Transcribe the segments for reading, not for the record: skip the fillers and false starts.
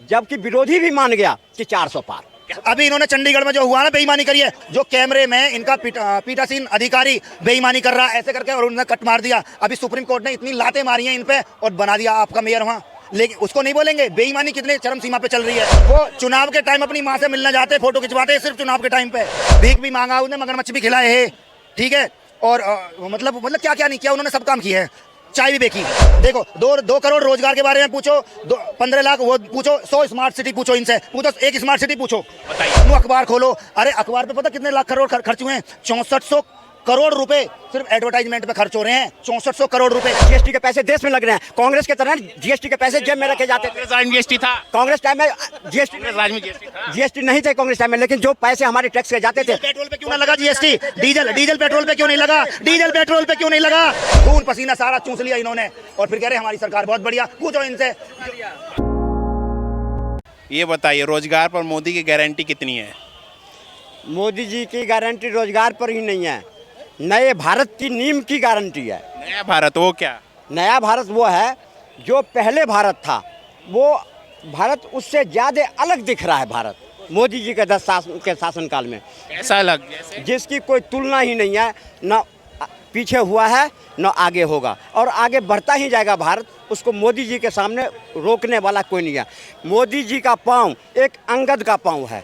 जबकि विरोधी भी मान गया कि 400 पार। अभी इन्होंने चंडीगढ़ में जो हुआ ना बेईमानी करी है, जो कैमरे में इनका पीठासीन अधिकारी बेईमानी कर रहा है ऐसे करके, और उन्होंने कट मार दिया। अभी सुप्रीम कोर्ट ने इतनी लातें मारी हैं इन पे और बना दिया आपका मेयर वहाँ, लेकिन उसको नहीं बोलेंगे। बेईमानी कितने चरम सीमा पे चल रही है। वो चुनाव के टाइम अपनी माँ से मिलना जाते, फोटो खिंचवाते, सिर्फ चुनाव के टाइम पे भीख भी मांगा, उन्हें मगरमच्छ भी खिलाए है, ठीक है। और मतलब क्या क्या नहीं किया उन्होंने, सब काम किए हैं। चाय भी बेची। देखो 2 करोड़ रोजगार के बारे में पूछो, 15 लाख वो पूछो, 100 स्मार्ट सिटी पूछो, इनसे पूछो, एक स्मार्ट सिटी पूछो। वो अखबार खोलो, अरे अखबार पे पता कितने लाख करोड़ खर्च हुए हैं? 6400 करोड़ रुपए सिर्फ एडवर्टाइजमेंट पे खर्च हो रहे हैं। 6400 करोड़ रुपए। जीएसटी के पैसे देश में लग रहे हैं। कांग्रेस के तरह जीएसटी के पैसे जेब में रखे जाते थे। जीएसटी था कांग्रेस टाइम में जीएसटी नहीं थे कांग्रेस टाइम में, लेकिन जो पैसे हमारे टैक्स के जाते थे। पेट्रोल पे क्यों ना लगा जीएसटी? डीजल पेट्रोल पे क्यों नहीं लगा? डीजल पेट्रोल पे क्यों नहीं लगा? खून पसीना सारा चूस लिया इन्होंने और फिर कह रहे हमारी सरकार बहुत बढ़िया। पूछो इनसे। ये बताइए, रोजगार पर मोदी की गारंटी कितनी है? मोदी जी की गारंटी रोजगार पर ही नहीं है, नए भारत की नींव की गारंटी है। नया भारत वो क्या? नया भारत वो है जो पहले भारत था, वो भारत उससे ज़्यादा अलग दिख रहा है। भारत मोदी जी के 10 साल के शासनकाल में ऐसा अलग जिसकी कोई तुलना ही नहीं है, न पीछे हुआ है न आगे होगा, और आगे बढ़ता ही जाएगा भारत। उसको मोदी जी के सामने रोकने वाला कोई नहीं है। मोदी जी का पाँव एक अंगद का पाँव है,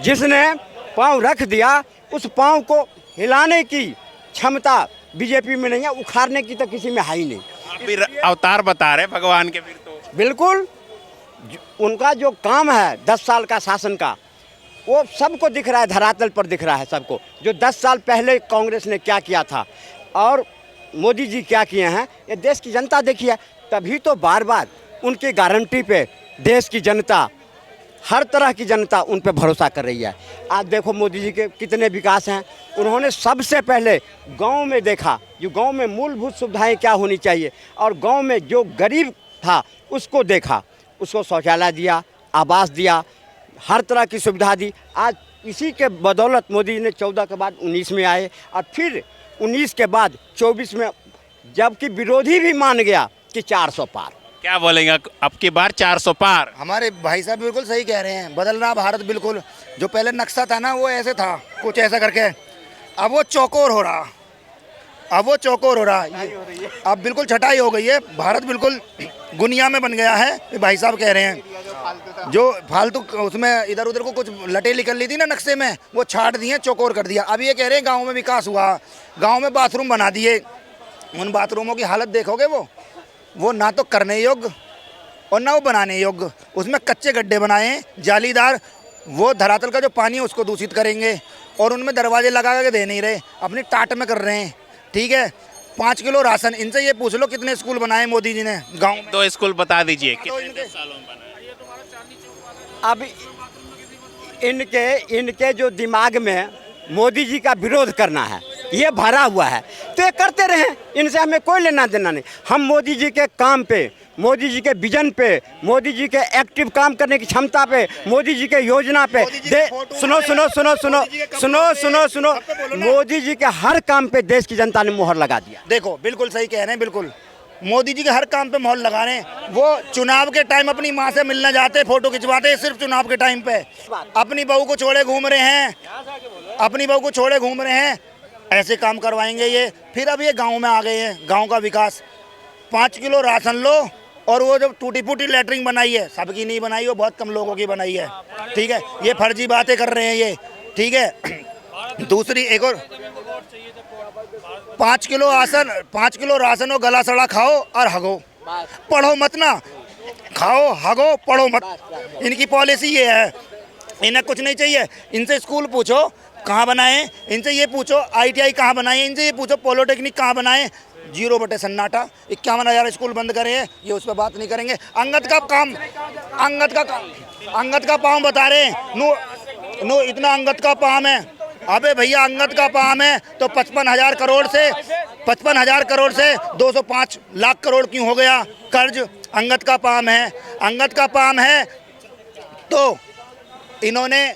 जिसने पाँव रख दिया, उस पाँव को हिलाने की क्षमता बीजेपी में नहीं है, उखाड़ने की तो किसी में है ही नहीं। आप भी अवतार बता रहे भगवान के फिर तो। बिल्कुल, उनका जो काम है 10 साल का शासन का, वो सबको दिख रहा है, धरातल पर दिख रहा है सबको। जो 10 साल पहले कांग्रेस ने क्या किया था और मोदी जी क्या किए हैं, ये देश की जनता देखी है। तभी तो बार बार उनकी गारंटी पे देश की जनता, हर तरह की जनता उन पे भरोसा कर रही है। आज देखो मोदी जी के कितने विकास हैं। उन्होंने सबसे पहले गांव में देखा, जो गांव में मूलभूत सुविधाएं क्या होनी चाहिए, और गांव में जो गरीब था उसको देखा, उसको शौचालय दिया, आवास दिया, हर तरह की सुविधा दी। आज इसी के बदौलत मोदी ने 14 के बाद 19 में आए, और फिर 19 के बाद 24 में, जबकि विरोधी भी मान गया कि 400 पार। क्या बोलेंगे अब की बार 400 पार? हमारे भाई साहब बिल्कुल सही कह रहे हैं। बदल रहा भारत बिल्कुल। जो पहले नक्शा था ना वो ऐसे था, कुछ ऐसा करके, अब वो चौकोर हो रहा, अब बिल्कुल छटाई हो गई है। भारत बिल्कुल गुनिया में बन गया है। ये भाई साहब कह रहे हैं जो फालतू उसमें इधर उधर को कुछ लटें निकल ली थी ना नक्शे में, वो छाट दिए, चौकोर कर दिया। अब ये कह रहे हैं गाँव में विकास हुआ, गाँव में बाथरूम बना दिए। उन बाथरूमों की हालत देखोगे, वो ना तो करने योग्य और ना वो बनाने योग्य। उसमें कच्चे गड्ढे बनाए हैं, जालीदार। वो धरातल का जो पानी है उसको दूषित करेंगे, और उनमें दरवाजे लगा के दे नहीं रहे, अपनी टाट में कर रहे हैं, ठीक है। 5 किलो राशन, इनसे ये पूछ लो कितने स्कूल बनाए मोदी जी ने गाँव में। 2 स्कूल बता दीजिए तो कितने सालों में बनाए? अब इनके जो दिमाग में मोदी जी का विरोध करना है, ये भरा हुआ है, तो ये करते रहें, इनसे हमें कोई लेना देना नहीं। हम मोदी जी के काम पे, मोदी जी के विजन पे, मोदी जी के एक्टिव काम करने की क्षमता पे, मोदी जी के योजना पे सुनो, मोदी जी के हर काम पे देश की जनता ने मोहर लगा दिया। देखो बिल्कुल सही कह रहे हैं, बिल्कुल मोदी जी के हर काम पे मोहर लगा रहे हैं। वो चुनाव के टाइम अपनी माँ से मिलने जाते, फोटो खिंचवाते, सिर्फ चुनाव के टाइम पे। अपनी बहू को छोड़े घूम रहे हैं, ऐसे काम करवाएंगे ये। फिर अब ये गांव में आ गए हैं, गांव का विकास। 5 किलो राशन लो, और वो जो टूटी फूटी लैटरिन बनाई है, सबकी नहीं बनाई, वो बहुत कम लोगों की बनाई है, ठीक है। ये फर्जी बातें कर रहे हैं ये, ठीक है। दूसरी एक और 5 किलो राशन हो, गला सड़ा खाओ और हगो, पढ़ो मत ना। खाओ, हगो, पढ़ो मत। इनकी पॉलिसी ये है, इन्हें कुछ नहीं चाहिए। इनसे स्कूल पूछो कहाँ बनाए, इनसे ये पूछो ITI कहाँ बनाए, इनसे ये पूछो पॉलिटेक्निक कहाँ बनाए। 0 बटे सन्नाटा। 51,000 स्कूल बंद करे हैं, ये उस पर बात नहीं करेंगे। अंगद का काम बता रहे हैं। नो इतना अंगद का पाम है। अबे भैया, अंगद का पाम है तो 55,000 करोड़ से 205 लाख करोड़ क्यों हो गया कर्ज? अंगद का पाम है तो इन्होंने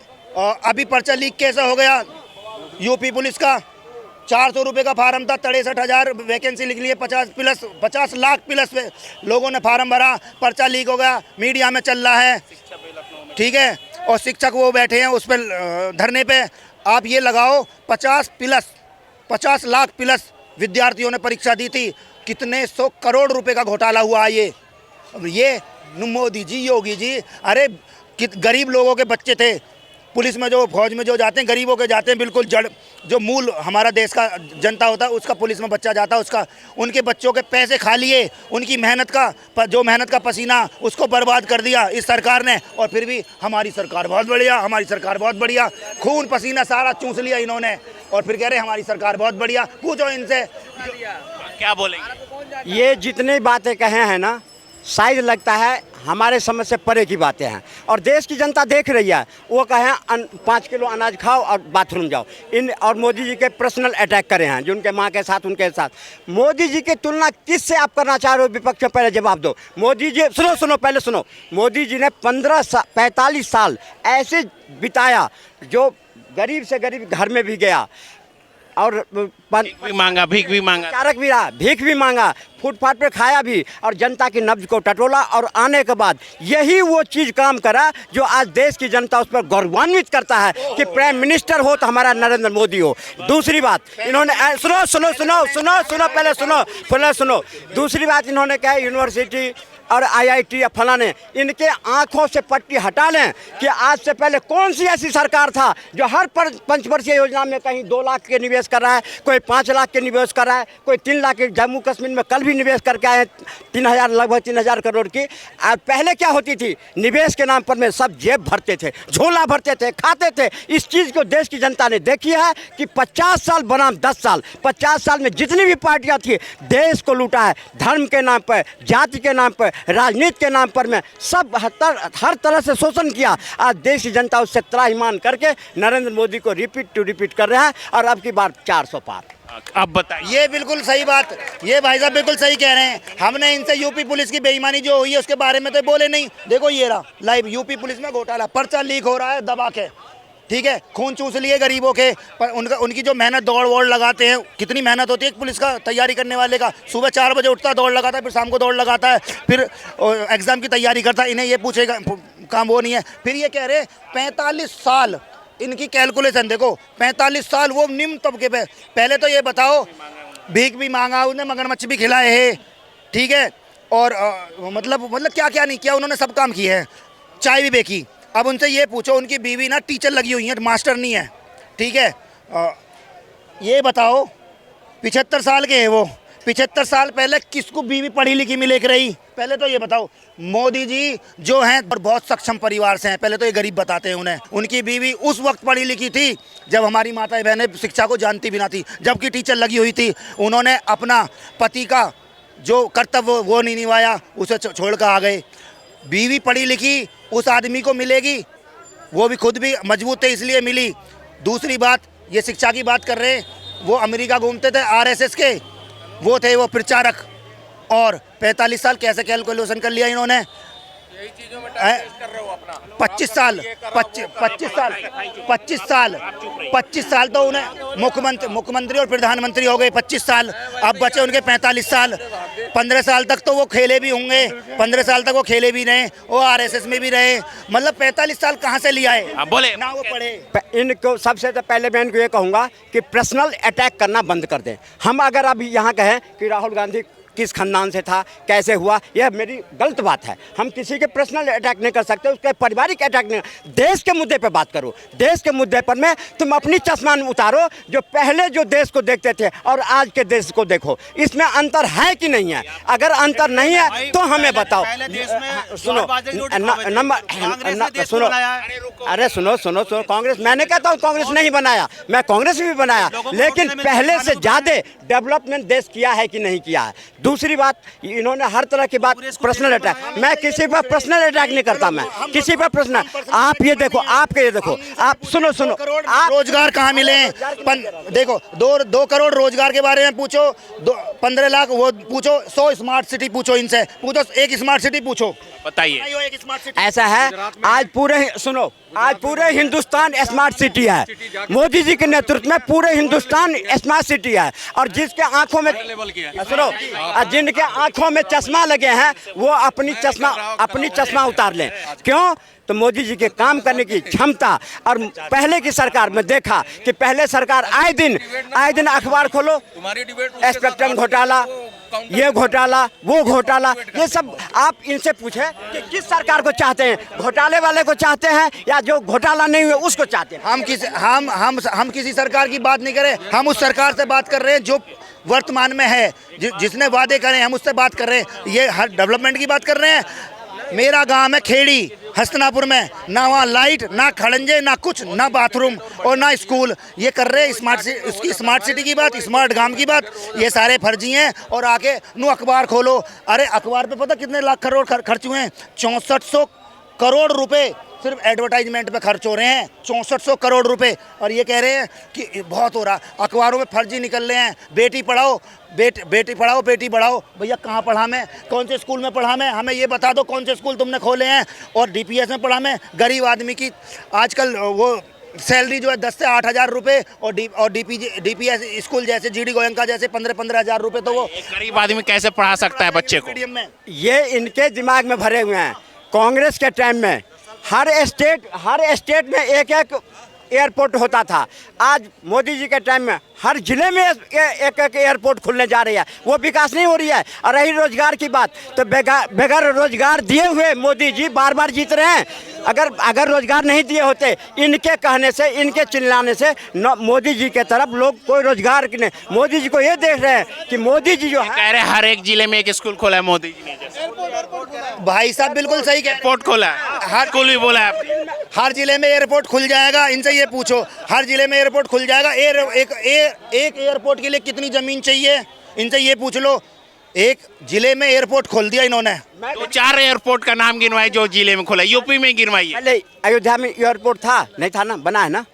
अभी पर्चा लीक कैसा हो गया यूपी पुलिस का? 400 रुपये का फार्म था, 63,000 वैकेंसी लिख लिए, 50 लाख प्लस लोगों ने फार्म भरा, पर्चा लीक हो गया, मीडिया में चल रहा है, ठीक है। और शिक्षक वो बैठे हैं उस पर धरने पे। आप ये लगाओ 50 लाख प्लस विद्यार्थियों ने परीक्षा दी थी, कितने 100 करोड़ रुपए का घोटाला हुआ ये मोदी जी, योगी जी, अरे गरीब लोगों के बच्चे थे, पुलिस में जो फौज में जो जाते हैं गरीबों के जाते हैं, बिल्कुल जड़ जो मूल हमारा देश का जनता होता है उसका पुलिस में बच्चा जाता है, उसका उनके बच्चों के पैसे खा लिए, उनकी मेहनत का पसीना उसको बर्बाद कर दिया इस सरकार ने। और फिर भी हमारी सरकार बहुत बढ़िया, हमारी सरकार बहुत बढ़िया, खून पसीना सारा चूस लिया इन्होंने और फिर कह रहे हमारी सरकार बहुत बढ़िया। पूछो इनसे क्या बोलेंगे? ये जितनी बातें कहे हैं ना, शायद लगता है हमारे समझ से परे की बातें हैं और देश की जनता देख रही है। वो कहें 5 किलो अनाज खाओ और बाथरूम जाओ, और मोदी जी के पर्सनल अटैक करे हैं जो उनके माँ के साथ उनके साथ। मोदी जी की तुलना किससे आप करना चाह रहे हो विपक्ष में, पहले जवाब दो। मोदी जी पहले सुनो, मोदी जी ने 45 साल ऐसे बिताया जो गरीब से गरीब घर में भी गया और भीख भी मांगा, चारक भी रहा, भीख भी मांगा, फुटपाथ पे खाया भी और जनता की नब्ज को टटोला। और आने के बाद यही वो चीज़ काम करा जो आज देश की जनता उस पर गौरवान्वित करता है कि प्राइम मिनिस्टर हो तो हमारा नरेंद्र मोदी हो। दूसरी बात इन्होंने पहले सुनो। दूसरी बात इन्होंने कहा यूनिवर्सिटी और IIT या फलाने, इनके आंखों से पट्टी हटा लें कि आज से पहले कौन सी ऐसी सरकार था जो हर पंचवर्षीय योजना में कहीं 2 लाख के निवेश कर रहा है, कोई 5 लाख के निवेश कर रहा है, कोई 3 लाख के। जम्मू कश्मीर में कल भी निवेश करके आए 3,000 लगभग 3,000 करोड़ की। पहले क्या होती थी, निवेश के नाम पर में सब जेब भरते थे, झोला भरते थे, खाते थे। इस चीज़ को देश की जनता ने देखी है कि 50 साल बनाम 10 साल, 50 साल में जितनी भी पार्टियाँ थी देश को लूटा है, धर्म के नाम पर, जाति के नाम पर, राजनीति के नाम पर में सब हर तरह से शोषण किया। आज देश की जनता उससे त्राहिमाम करके नरेंद्र मोदी को रिपीट कर रहा है और अब की बार 400 पार। अब बताइए। ये बिल्कुल सही बात, ये भाई साहब बिल्कुल सही कह रहे हैं। हमने इनसे यूपी पुलिस की बेईमानी जो हुई है उसके बारे में तो बोले नहीं। देखो ये रहा लाइव, यूपी पुलिस में घोटाला, पर्चा लीक हो रहा है दबा के, ठीक है, खून चूस लिए गरीबों के। पर उनकी जो मेहनत दौड़ वोड़ लगाते हैं, कितनी मेहनत होती है एक पुलिस का तैयारी करने वाले का। सुबह 4 बजे उठता है, दौड़ लगाता है, फिर शाम को दौड़ लगाता है, फिर एग्ज़ाम की तैयारी करता है। इन्हें ये पूछेगा काम वो नहीं है। फिर ये कह रहे 45 साल इनकी कैलकुलेशन देखो, 45 साल वो निम्न तबके पे। पहले तो ये बताओ, भीख भी मांगा, उन्हें मगरमच्छ भी खिलाए है, ठीक है, और मतलब क्या क्या नहीं किया उन्होंने, सब काम किए हैं, चाय भी बेची। अब उनसे ये पूछो, उनकी बीवी ना टीचर लगी हुई है, मास्टर नहीं है, ठीक है। ये बताओ 75 साल के हैं वो, 75 साल पहले किसको बीवी पढ़ी लिखी मिले रही? पहले तो ये बताओ। मोदी जी जो हैं और बहुत सक्षम परिवार से हैं, पहले तो ये गरीब बताते हैं उन्हें। उनकी बीवी उस वक्त पढ़ी लिखी थी जब हमारी माताएं बहनें शिक्षा को जानती भी ना थी, जबकि टीचर लगी हुई थी। उन्होंने अपना पति का जो कर्तव्य वो नहीं निभाया, उसे छोड़ कर आ गए। बीवी पढ़ी लिखी उस आदमी को मिलेगी, वो भी खुद भी मजबूत थे इसलिए मिली। दूसरी बात, ये शिक्षा की बात कर रहे हैं, वो अमेरिका घूमते थे, RSS के वो थे, वो प्रचारक। और 45 साल कैसे कैलकुलेशन कर लिया इन्होंने? 25 साल तो उन्हें मुख्यमंत्री और प्रधानमंत्री हो गए 25 साल। अब बचे उनके 45 साल। 15 साल तक तो वो खेले भी होंगे, 15 साल तक वो खेले भी रहे, वो RSS में भी रहे। मतलब 45 साल कहाँ से लिया है? बोले ना वो पढ़े। इनको सबसे तो पहले मैं इनको ये कहूँगा कि पर्सनल अटैक करना बंद कर दें। हम अगर अभी यहाँ कहें कि राहुल गांधी किस खानदान से था, कैसे हुआ, यह मेरी गलत बात है। हम किसी के पर्सनल अटैक नहीं कर सकते, उसके पारिवारिक अटैक नहीं। देश के मुद्दे पे बात करो, देश के मुद्दे पर में तुम अपनी चश्मा उतारो, जो पहले जो देश को देखते थे और आज के देश को देखो, इसमें अंतर है कि नहीं है? अगर अंतर नहीं है तो हमें बताओ। सुनो, अरे सुनो, कांग्रेस, मैंने कहता हूँ कांग्रेस नहीं बनाया, मैं कांग्रेस भी बनाया, लेकिन पहले से ज़्यादा डेवलपमेंट देश किया है कि नहीं किया है। दूसरी बात, इन्होंने हर तरह की बात पर्सनल अटैक, मैं किसी पर पर्सनल अटैक नहीं करता, मैं किसी पर पर्सनल, आप ये देखो, आप सुनो आप रोजगार कहाँ मिले हैं? देखो 2 करोड़ रोजगार के बारे में पूछो, 15 लाख वो पूछो, 100 स्मार्ट सिटी पूछो, इनसे पूछो, एक स्मार्ट सिटी पूछो, बताइए। एक स्मार्ट सिटी। ऐसा है, आज पूरे हिंदुस्तान स्मार्ट सिटी है, मोदी जी के नेतृत्व में पूरे हिंदुस्तान स्मार्ट सिटी है। और जिसके आंखों में सुनो, जिनके आंखों में चश्मा लगे हैं वो अपनी चश्मा उतार लें। क्यों? तो मोदी जी के काम करने की क्षमता, और पहले की सरकार में देखा कि पहले सरकार आए दिन अखबार खोलो, स्पेक्ट्रम घोटाला, ये घोटाला, वो घोटाला, ये सब आप इनसे पूछे कि किस सरकार को चाहते हैं, घोटाले वाले को चाहते हैं या जो घोटाला नहीं हुए उसको चाहते हैं? हम किसी सरकार की बात नहीं करें, हम उस सरकार से बात कर रहे हैं जो वर्तमान में है, जिसने वादे करे, हम उससे बात कर रहे हैं। ये हर डेवलपमेंट की बात कर रहे हैं। मेरा गांव है खेड़ी, हस्तनापुर में, ना वहाँ लाइट, ना खड़ंजे, ना कुछ, ना बाथरूम और ना स्कूल। ये कर रहे हैं स्मार्ट सिटी की बात, स्मार्ट गांव की बात, ये सारे फर्जी हैं। और आके नु अखबार खोलो, अरे अखबार पे पता कितने लाख करोड़ खर्च हुए हैं? 6400 करोड़ रुपए सिर्फ एडवर्टाइजमेंट पे खर्च हो रहे हैं, 6400 करोड़ रुपए। और ये कह रहे हैं कि बहुत हो रहा, अखबारों में फर्जी निकल रहे हैं, बेटी पढ़ाओ बेटी बढ़ाओ। भैया कहाँ पढ़ा मैं? कौन से स्कूल में पढ़ा मैं? हमें ये बता दो कौन से स्कूल तुमने खोले हैं। और DPS में पढ़ा मैं? गरीब आदमी की आजकल वो सैलरी जो है 10 से 8 हज़ार रुपये, और DPS स्कूल जैसे GD गोयंका जैसे 15 हज़ार रुपये। तो वो गरीब आदमी कैसे पढ़ा सकता है बच्चे को? मीडियम में ये इनके दिमाग में भरे हुए हैं। कांग्रेस के टाइम में हर स्टेट में एक एयरपोर्ट होता था। आज मोदी जी के टाइम में हर जिले में एक एयरपोर्ट खुलने जा रही है, वो विकास नहीं हो रही है। और रही रोजगार की बात, तो बगैर रोजगार दिए हुए मोदी जी बार जीत रहे हैं। अगर रोजगार नहीं दिए होते, इनके कहने से, इनके चिल्लाने से मोदी जी के तरफ लोग कोई रोजगार की नहीं, मोदी जी को ये देख रहे हैं कि मोदी जी जो है, कह रहे हैं हर एक जिले में एक स्कूल खोला है मोदी जी ने। भाई साहब बिल्कुल सही कह, एयरपोर्ट खोला है, हर स्कूल भी बोला है। हर जिले में एयरपोर्ट खुल जाएगा, इनसे ये पूछो, हर जिले में एयरपोर्ट खुल जाएगा। एक एयरपोर्ट के लिए कितनी जमीन चाहिए, इनसे ये पूछ लो। एक जिले में एयरपोर्ट खोल दिया इन्होंने। तो 4 एयरपोर्ट का नाम गिनवाई जो जिले में खोला, यूपी में गिनवाई। पहले अयोध्या में एयरपोर्ट था, नहीं था ना? बना है ना।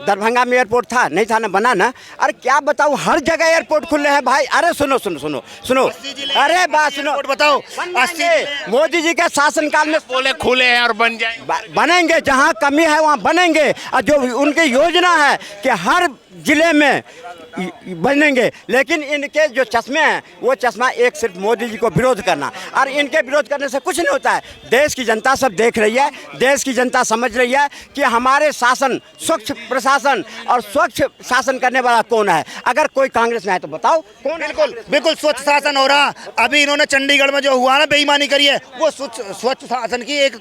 दरभंगा में एयरपोर्ट था, नहीं था ना? बना ना। अरे क्या बताऊं, हर जगह एयरपोर्ट खुले हैं भाई। अरे सुनो, अरे बात सुनो, बताओ, मोदी जी के शासनकाल में बोले खुले हैं और बन जाए, बनेंगे, जहां कमी है वहां बनेंगे। और जो उनकी योजना है कि हर जिले में बनेंगे, लेकिन इनके जो चश्मे हैं वो चश्मा एक सिर्फ मोदी जी को विरोध करना, और इनके विरोध करने से कुछ नहीं होता है। देश की जनता सब देख रही है, देश की जनता समझ रही है कि हमारे शासन, स्वच्छ प्रशासन और स्वच्छ शासन करने वाला कौन है। अगर कोई कांग्रेस में है तो बताओ कौन? बिल्कुल स्वच्छ शासन हो रहा। अभी इन्होंने चंडीगढ़ में जो हुआ ना बेईमानी करी है, वो स्वच्छ शासन की एक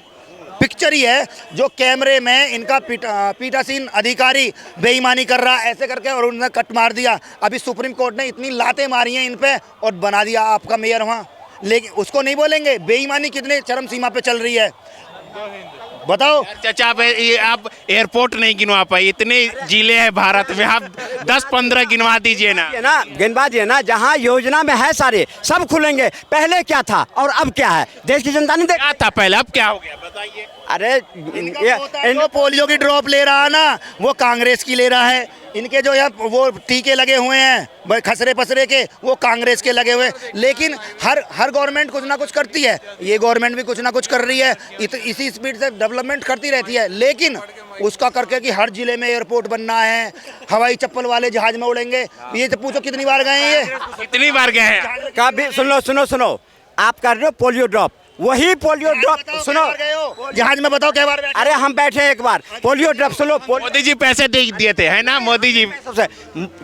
पिक्चर ही है, जो कैमरे में इनका पीठासीन अधिकारी बेईमानी कर रहा ऐसे करके, और उन्होंने कट मार दिया। अभी सुप्रीम कोर्ट ने इतनी लातें मारी हैं इन पे और बना दिया आपका मेयर वहाँ। लेकिन उसको नहीं बोलेंगे बेईमानी कितने चरम सीमा पे चल रही है, बताओ। चाचा आप एयरपोर्ट नहीं गिनवा पाए, इतने जिले हैं भारत में, आप 10-15 गिनवा दीजिए ना। गिनवा दिए ना, जहाँ योजना में है सारे सब खुलेंगे। पहले क्या था और अब क्या है, देश की जनता ने क्या था पहले, अब क्या हो गया बताइए। अरे पोलियो की ड्रॉप ले रहा है ना, वो कांग्रेस की ले रहा है। इनके जो यहाँ वो टीके लगे हुए हैं खसरे पसरे के, वो कांग्रेस के लगे हुए। लेकिन हर गवर्नमेंट कुछ ना कुछ करती है, ये गवर्नमेंट भी कुछ ना कुछ कर रही है, इसी स्पीड से डेवलपमेंट करती रहती है। लेकिन उसका करके कि हर जिले में एयरपोर्ट बनना है, हवाई चप्पल वाले जहाज में उड़ेंगे, ये तो पूछो कितनी बार गए हैं, ये कितनी बार गए हैं। कभी सुनो, आप कर रहे हो पोलियो ड्रॉप, वही पोलियो ड्रॉप सुनो, जहाज में बताओ क्या बार। अरे हम बैठे एक बार, पोलियो ड्रॉप सुनो। मोदी जी पैसे दिए थे, है ना? मोदी जी सबसे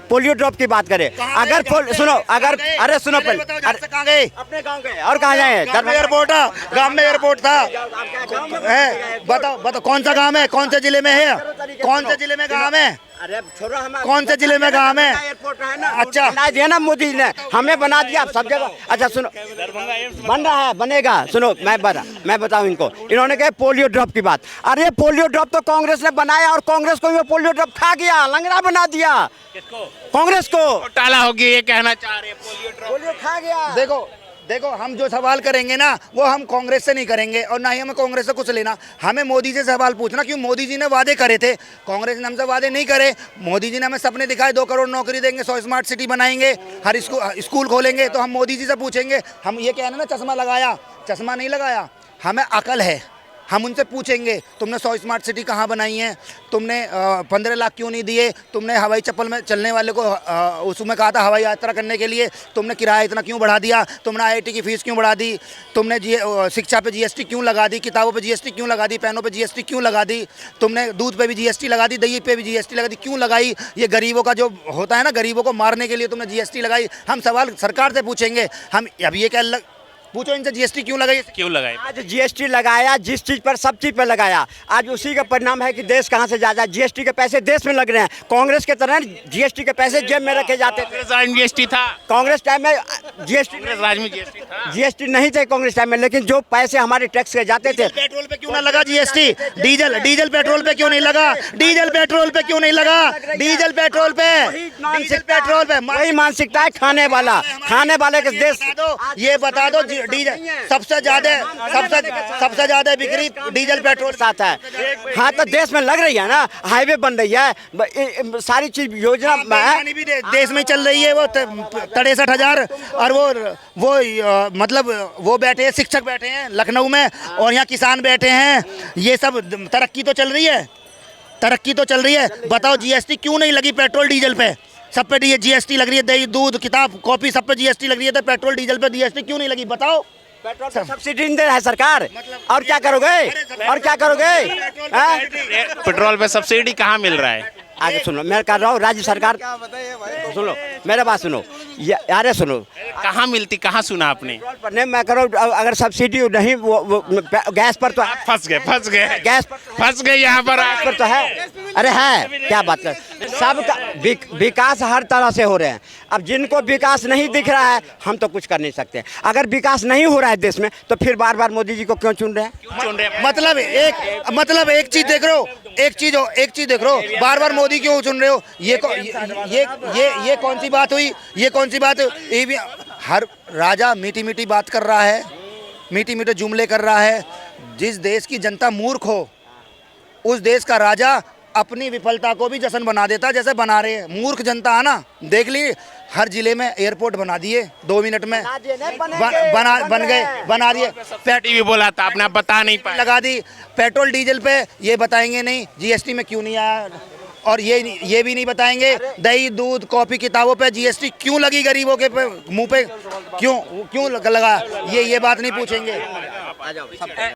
पोलियो ड्रॉप की बात करें, अगर सुनो, अरे सुनो पहले, कहाँ गए? अपने गांव गए, और कहाँ जाए? एयरपोर्ट था, गांव में एयरपोर्ट था। बताओ कौन सा गांव है, कौन से जिले में है, कौन से जिले में गांव है? अरे छोड़ो, हम कौन से जिले में काम है? एयरपोर्ट है ना, अच्छा। बना दिया ना मोदी ने, हमें बना दिया अब सब जगह। अच्छा सुनो, बन रहा है, बनेगा। सुनो मैं बताऊं इनको, इन्होंने कहा पोलियो ड्रॉप की बात। अरे पोलियो ड्रॉप तो कांग्रेस ने बनाया और कांग्रेस को ये पोलियो ड्रॉप खा गया, लंगड़ा बना दिया कांग्रेस को। घोटाला हो गया ये कहना चाह रहे हैं, पोलियो खा गया। देखो हम जो सवाल करेंगे ना वो हम कांग्रेस से नहीं करेंगे और ना ही हमें कांग्रेस से कुछ लेना। हमें मोदी से सवाल पूछना, क्यों मोदी जी ने वादे करे थे, कांग्रेस ने हमसे वादे नहीं करे। मोदी जी ने हमें सपने दिखाए, 2 करोड़ नौकरी देंगे, 100 स्मार्ट सिटी बनाएंगे, हर स्कूल खोलेंगे। तो हम मोदी जी से पूछेंगे, हम ये कह रहे ना चश्मा लगाया, चश्मा नहीं लगाया, हमें अकल है। हम उनसे पूछेंगे तुमने 100 स्मार्ट सिटी कहाँ बनाई है, तुमने 15 लाख क्यों नहीं दिए, तुमने हवाई चप्पल में चलने वाले को उसमें कहा था हवाई यात्रा करने के लिए, तुमने किराया इतना क्यों बढ़ा दिया, तुमने IIT की फ़ीस क्यों बढ़ा दी, तुमने शिक्षा पे GST क्यों लगा दी, किताबों पे GST क्यों लगा दी, पेनों पे GST क्यों लगा दी, तुमने दूध पे भी GST लगा दी, दही पे भी GST लगा दी, क्यों लगाई? ये गरीबों का जो होता है ना, गरीबों को मारने के लिए तुमने GST लगाई। हम सवाल सरकार से पूछेंगे। हम अब ये क्या पूछो इनसे, GST क्यों लगाई? क्यों लगाए? आज GST लगाया, जिस चीज पर सब चीज पर लगाया, आज उसी का परिणाम है कि देश कहाँ से ज्यादा GST के पैसे देश में लग रहे हैं। कांग्रेस के तरह GST के पैसे जेब में रखे जाते थे। कांग्रेस राज में GST था, कांग्रेस टाइम में GST कांग्रेस राज में GST था। GST नहीं थे कांग्रेस टाइम में, लेकिन जो पैसे हमारे टैक्स के जाते थे। पेट्रोल पे क्यों ना लगा GST? डीजल पेट्रोल पे क्यों नहीं लगा? डीजल पेट्रोल पे क्यों नहीं लगा? डीजल पेट्रोल पे वही मानसिकता है खाने वाले के देश। ये बता दो डीजल सबसे ज्यादा बिक्री डीजल पेट्रोल साथ है। हाँ तो देश में लग रही है ना, हाईवे बन रही है, सारी चीज योजना बेईमानी भी देश में चल रही है। वो 63,000 और वो मतलब वो बैठे हैं, शिक्षक बैठे हैं लखनऊ में और यहाँ किसान बैठे हैं। ये सब तरक्की तो चल रही है, बताओ GST क्यों नहीं लगी पेट्रोल डीजल पे? सब पे GST लग रही है, दही दूध किताब कॉपी सब पे GST लग रही है, तो पेट्रोल डीजल पे GST क्यों नहीं लगी? बताओ। पेट्रोल पे सब्सिडी दे रहा है सरकार, और क्या करोगे? हाँ? पेट्रोल पे सब्सिडी कहाँ मिल रहा है? आगे सुनो, मैं कर रहा हूँ राज्य सरकार, सुनो मेरा बात सुनो, यारे सुनो, कहाँ मिलती, कहाँ सुना आपने? पेट्रोल पर नहीं, मैं कर रहा हूँ, अगर सब्सिडी नहीं वो गैस पर तो है। फंस गए गैस फंस गए यहाँ पर। पर तो है। अरे है, क्या बात कर, सबका विकास हर तरह से हो रहे हैं। अब जिनको विकास नहीं दिख रहा है, हम तो कुछ कर नहीं सकते। अगर विकास नहीं हो रहा है देश में, तो फिर बार बार मोदी जी को क्यों चुन रहे हैं? मतलब एक चीज देख रहे हो, एक चीज देख रहे हो, बार बार मोदी क्यों चुन रहे हो? ये कौन सी बात हुई? ये भी हर राजा मीठी मीठी बात कर रहा है, मीठी मीठे जुमले कर रहा है। जिस देश की जनता मूर्ख हो, उस देश का राजा अपनी विफलता को भी जश्न बना देता, जैसे बना रहे हैं। मूर्ख जनता है ना, देख ली हर जिले में एयरपोर्ट बना दिए 2 मिनट में, बना दिए। टीवी बोला था आपने, आप बता नहीं पाए। लगा दी पेट्रोल डीजल पे, ये बताएंगे नहीं GST में क्यों नहीं आया, और ये भी नहीं बताएंगे दही दूध कॉफी किताबों पे GST क्यों लगी, गरीबों के मुंह पे क्यों लगा, ये बात नहीं पूछेंगे।